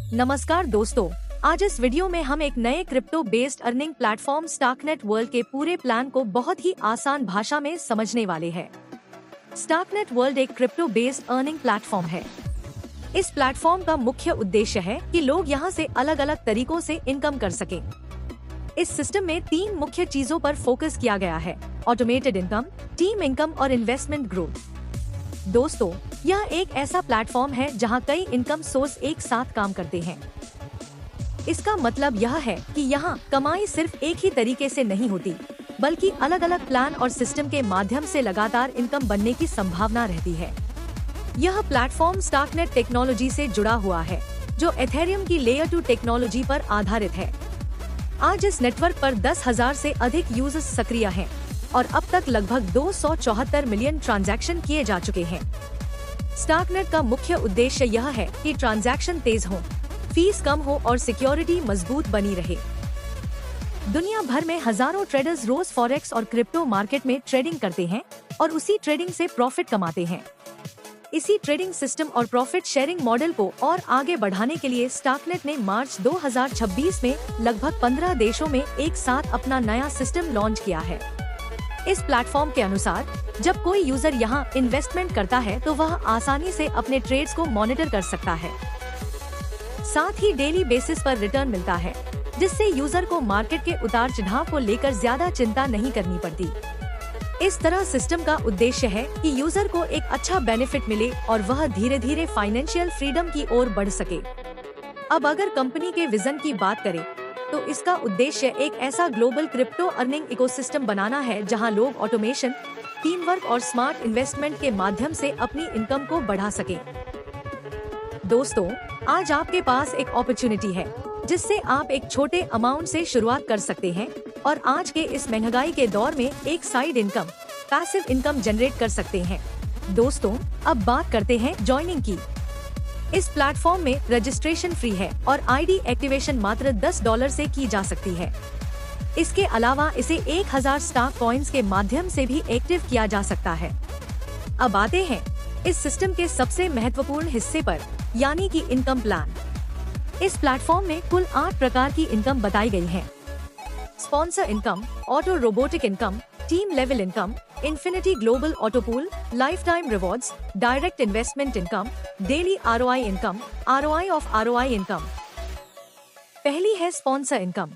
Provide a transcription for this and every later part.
नमस्कार दोस्तों, आज इस वीडियो में हम एक नए crypto based earning platform Starknet world के पूरे प्लान को बहुत ही आसान भाषा में समझने वाले हैं। स्टार्कनेट वर्ल्ड एक क्रिप्टो बेस्ड अर्निंग प्लेटफॉर्म है। इस प्लेटफॉर्म का मुख्य उद्देश्य है कि लोग यहां से अलग अलग तरीकों से इनकम कर सकें। इस सिस्टम में 3 मुख्य चीजों पर फोकस किया गया है: ऑटोमेटेड इनकम, टीम इनकम और इन्वेस्टमेंट ग्रोथ। दोस्तों, यह एक ऐसा प्लेटफॉर्म है जहां कई इनकम सोर्स एक साथ काम करते हैं। इसका मतलब यह है कि यहां कमाई सिर्फ एक ही तरीके से नहीं होती, बल्कि अलग अलग प्लान और सिस्टम के माध्यम से लगातार इनकम बनने की संभावना रहती है। यह प्लेटफॉर्म स्टार्कनेट टेक्नोलॉजी से जुड़ा हुआ है, जो एथेरियम की लेयर 2 टेक्नोलॉजी पर आधारित है। आज इस नेटवर्क पर 10,000 से अधिक यूजर्स सक्रिय हैं और अब तक लगभग 274 मिलियन ट्रांजैक्शन किए जा चुके हैं। स्टार्कनेट का मुख्य उद्देश्य यह है कि ट्रांजैक्शन तेज हो, फीस कम हो और सिक्योरिटी मजबूत बनी रहे। दुनिया भर में हजारों ट्रेडर्स रोज फॉरेक्स और क्रिप्टो मार्केट में ट्रेडिंग करते हैं और उसी ट्रेडिंग से प्रॉफिट कमाते हैं। इसी ट्रेडिंग सिस्टम और प्रॉफिट शेयरिंग मॉडल को और आगे बढ़ाने के लिए स्टार्कनेट ने मार्च 2026 में लगभग 15 देशों में एक साथ अपना नया सिस्टम लॉन्च किया है। इस प्लेटफॉर्म के अनुसार जब कोई यूजर यहाँ इन्वेस्टमेंट करता है तो वह आसानी से अपने ट्रेड्स को मॉनिटर कर सकता है। साथ ही डेली बेसिस पर रिटर्न मिलता है, जिससे यूजर को मार्केट के उतार चढ़ाव को लेकर ज्यादा चिंता नहीं करनी पड़ती। इस तरह सिस्टम का उद्देश्य है कि यूजर को एक अच्छा बेनिफिट मिले और वह धीरे धीरे फाइनेंशियल फ्रीडम की ओर बढ़ सके। अब अगर कंपनी के विजन की बात करें तो इसका उद्देश्य एक ऐसा ग्लोबल क्रिप्टो अर्निंग इकोसिस्टम बनाना है जहां लोग ऑटोमेशन, टीम वर्क और स्मार्ट इन्वेस्टमेंट के माध्यम से अपनी इनकम को बढ़ा सकें। दोस्तों, आज आपके पास एक अपॉर्चुनिटी है जिससे आप एक छोटे अमाउंट से शुरुआत कर सकते हैं और आज के इस महंगाई के दौर में एक side income, passive income generate कर सकते हैं। दोस्तों, अब बात करते हैं ज्वाइनिंग की। इस प्लेटफॉर्म में रजिस्ट्रेशन फ्री है और आईडी एक्टिवेशन मात्र $10 से की जा सकती है। इसके अलावा इसे 1000 स्टार कॉइन्स के माध्यम से भी एक्टिव किया जा सकता है। अब आते हैं इस सिस्टम के सबसे महत्वपूर्ण हिस्से पर, यानी कि इनकम प्लान। इस प्लेटफॉर्म में कुल 8 प्रकार की इनकम बताई गई है: sponsor income, auto robotic income, team level income, infinity global auto pool, life time rewards, direct investment income, daily ROI income, ROI of ROI income. पहली है स्पॉन्सर इनकम।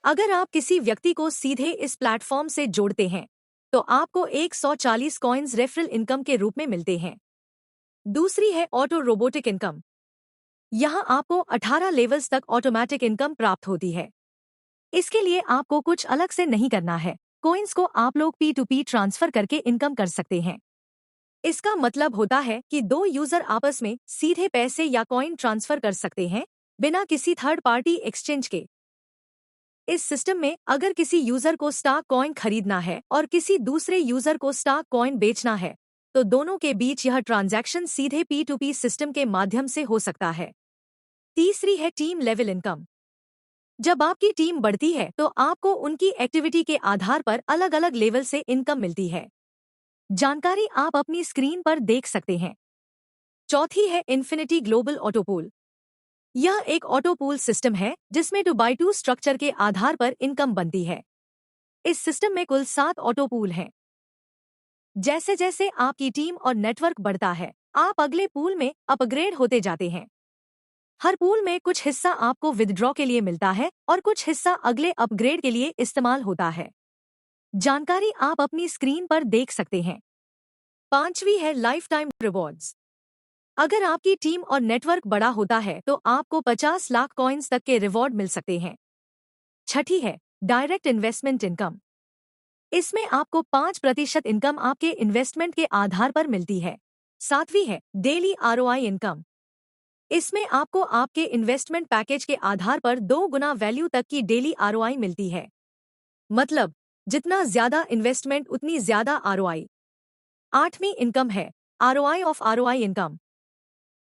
अगर आप किसी व्यक्ति को सीधे इस प्लेटफॉर्म से जोड़ते हैं तो आपको 140 कॉइन्स रेफरल इनकम के रूप में मिलते हैं। दूसरी है ऑटो रोबोटिक इनकम। यहाँ आपको 18 लेवल्स तक ऑटोमेटिक इनकम प्राप्त होती है। इसके लिए आपको कुछ अलग से नहीं करना है। कॉइन्स को आप लोग P2P ट्रांसफर करके इनकम कर सकते हैं। इसका मतलब होता है कि 2 यूजर आपस में सीधे पैसे या कॉइन ट्रांसफर कर सकते हैं बिना किसी थर्ड पार्टी एक्सचेंज के। इस सिस्टम में अगर किसी यूजर को स्टार कॉइन खरीदना है और किसी दूसरे यूजर को स्टार कॉइन बेचना है तो दोनों के बीच यह ट्रांजैक्शन सीधे P2P सिस्टम के माध्यम से हो सकता है। तीसरी है टीम लेवल इनकम। जब आपकी टीम बढ़ती है तो आपको उनकी एक्टिविटी के आधार पर अलग अलग लेवल से इनकम मिलती है। जानकारी आप अपनी स्क्रीन पर देख सकते हैं। चौथी है इन्फिनिटी ग्लोबल ऑटो पूल। यह एक ऑटो पूल सिस्टम है जिसमें 2x2 स्ट्रक्चर के आधार पर इनकम बनती है। इस सिस्टम में कुल 7 ऑटो पूल हैं। जैसे जैसे आपकी टीम और नेटवर्क बढ़ता है, आप अगले पूल में अपग्रेड होते जाते हैं। हर पूल में कुछ हिस्सा आपको विथड्रॉ के लिए मिलता है और कुछ हिस्सा अगले अपग्रेड के लिए इस्तेमाल होता है। जानकारी आप अपनी स्क्रीन पर देख सकते हैं। पांचवी है लाइफ टाइम रिवॉर्ड्स। अगर आपकी टीम और नेटवर्क बड़ा होता है तो आपको 50 लाख कॉइन्स तक के रिवॉर्ड मिल सकते हैं। छठी है डायरेक्ट इन्वेस्टमेंट इनकम। इसमें आपको 5% इनकम आपके इन्वेस्टमेंट के आधार पर मिलती है। सातवीं है डेली आरओआई इनकम। इसमें आपको आपके इन्वेस्टमेंट पैकेज के आधार पर 2 गुना वैल्यू तक की डेली आरओआई मिलती है। मतलब जितना ज्यादा इन्वेस्टमेंट उतनी ज्यादा आरओआई। आठवीं इनकम है आरओआई ऑफ आरओआई इनकम।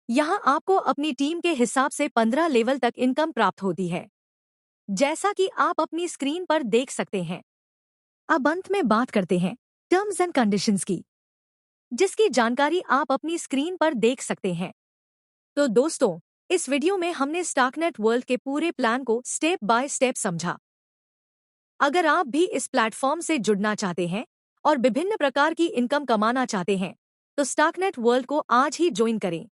यहाँ आपको अपनी टीम के हिसाब से 15 लेवल तक इनकम प्राप्त होती है, जैसा कि आप अपनी स्क्रीन पर देख सकते हैं। अब अंत में बात करते हैं टर्म्स एंड कंडीशंस की, जिसकी जानकारी आप अपनी स्क्रीन पर देख सकते हैं। तो दोस्तों, इस वीडियो में हमने स्टाकनेट वर्ल्ड के पूरे प्लान को स्टेप बाय स्टेप समझा। अगर आप भी इस प्लेटफॉर्म से जुड़ना चाहते हैं और विभिन्न प्रकार की इनकम कमाना चाहते हैं तो स्टाकनेट वर्ल्ड को आज ही ज्वाइन करें।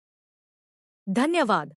धन्यवाद।